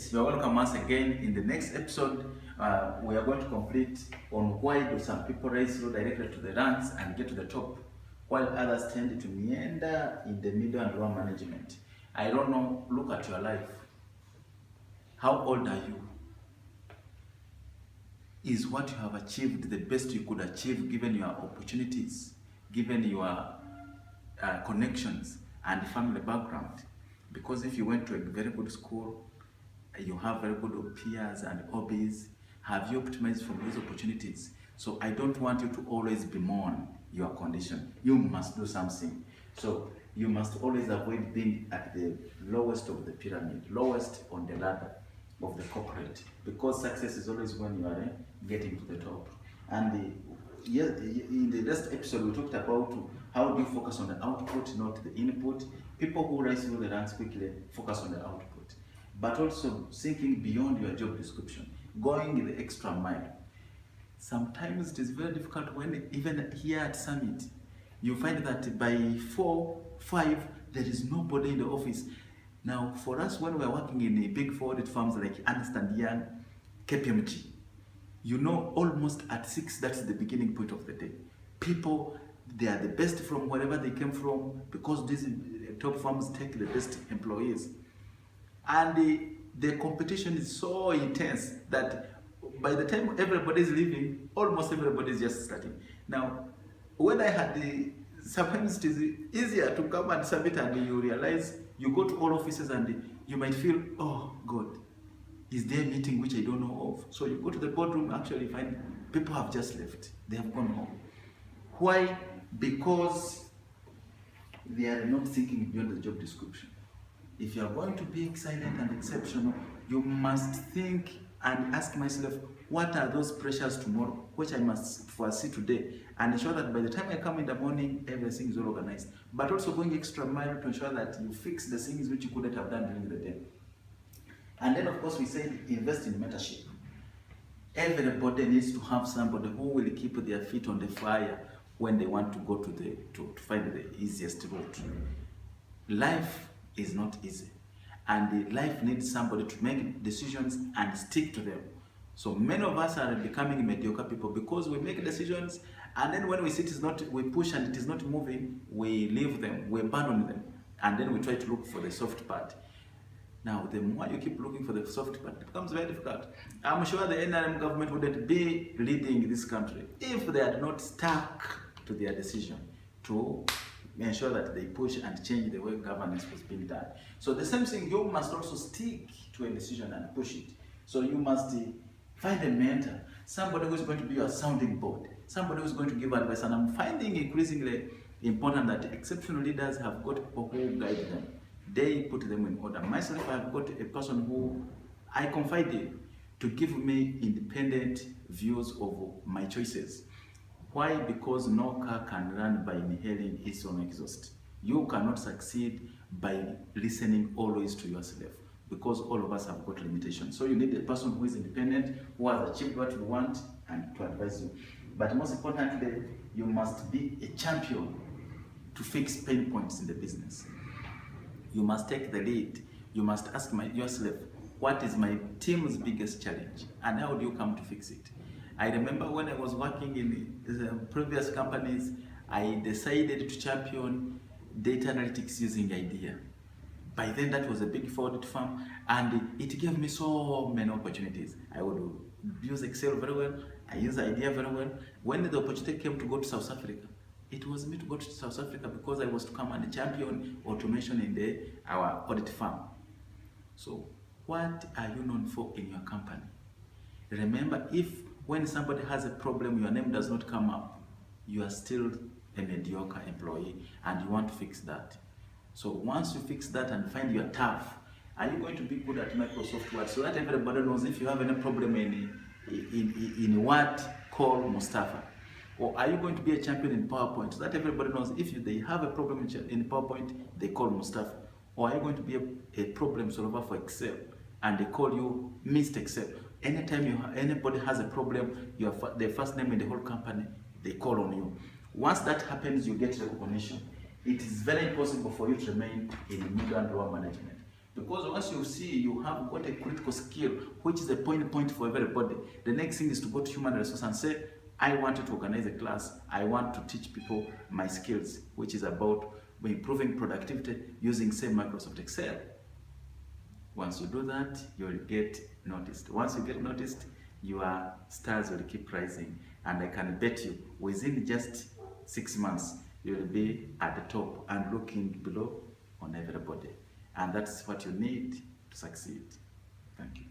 Yes, you are welcome once again. In the next episode, we are going to complete on why do some people rise through directly to the ranks and get to the top, while others tend to meander in the middle and lower management. I don't know, look at your life. How old are you? Is what you have achieved the best you could achieve given your opportunities, given your connections and family background? Because if you went to a very good school, you have very good peers and hobbies, have you optimized from these opportunities? So I don't want you to always bemoan your condition. You must do something. So you must always avoid being at the lowest of the pyramid, lowest on the ladder of the corporate, because success is always when you are getting to the top. And in the last episode, we talked about how do you focus on the output, not the input. People who rise through the ranks quickly focus on the output, but also thinking beyond your job description, going the extra mile. Sometimes it is very difficult when even here at Summit, you find that by 4, 5, there is nobody in the office. Now, for us, when we are working in a big four audit firms like Ernst & Young, KPMG, you know, almost at 6, that's the beginning point of the day. People, they are the best from wherever they came from, because these top firms take the best employees. And the competition is so intense that by the time everybody is leaving, almost everybody is just starting. Now, when I had sometimes it is easier to come and submit, and you realize you go to all offices and you might feel, oh God, is there a meeting which I don't know of? So you go to the boardroom, actually find people have just left. They have gone home. Why? Because they are not thinking beyond the job description. If you are going to be excellent and exceptional, you must think and ask myself, what are those pressures tomorrow, which I must foresee today, and ensure that by the time I come in the morning, everything is all organized. But also going extra mile to ensure that you fix the things which you couldn't have done during the day. And then, of course, we said invest in mentorship. Everybody needs to have somebody who will keep their feet on the fire when they want to go to find the easiest route. Life is not easy, and life needs somebody to make decisions and stick to them. So many of us are becoming mediocre people because we make decisions, and then when we see we push and it is not moving, we leave them, we abandon them, and then we try to look for the soft part. Now, the more you keep looking for the soft part, it becomes very difficult. I'm sure the NRM government wouldn't be leading this country if they had not stuck to their decision to ensure that they push and change the way governance was being done. So the same thing, you must also stick to a decision and push it. So you must find a mentor, somebody who is going to be your sounding board, somebody who is going to give advice. And I'm finding increasingly important that exceptional leaders have got people who guide them. They put them in order. Myself, I've got a person who I confide in to give me independent views of my choices. Why? Because no car can run by inhaling its own exhaust. You cannot succeed by listening always to yourself, because all of us have got limitations. So you need a person who is independent, who has achieved what you want, and to advise you. But most importantly, you must be a champion to fix pain points in the business. You must take the lead. You must ask yourself, what is my team's biggest challenge, and how do you come to fix it? I remember when I was working in the previous companies, I decided to champion data analytics using IDEA. By then, that was a big audit firm, and it gave me so many opportunities. I would use Excel very well, I use IDEA very well. When the opportunity came to go to South Africa, it was me to go to South Africa because I was to come and champion automation in our audit firm. So, what are you known for in your company? Remember, when somebody has a problem, your name does not come up, you are still a mediocre employee, and you want to fix that. So once you fix that and find you're tough, are you going to be good at Microsoft Word so that everybody knows if you have any problem in Word, call Mustapha? Or are you going to be a champion in PowerPoint so that everybody knows if they have a problem in PowerPoint, they call Mustapha? Or are you going to be a problem solver for Excel and they call you Mr. Excel? Anytime anybody has a problem, the first name in the whole company, they call on you. Once that happens, you get recognition. It is very impossible for you to remain in middle and lower management. Because once you see you have got a critical skill, which is a point for everybody, the next thing is to go to human resource and say, I wanted to organize a class, I want to teach people my skills, which is about improving productivity using, say, Microsoft Excel. Once you do that, you'll get noticed. Once you get noticed, your stars will keep rising. And I can bet you, within just 6 months, you'll be at the top and looking below on everybody. And that's what you need to succeed. Thank you.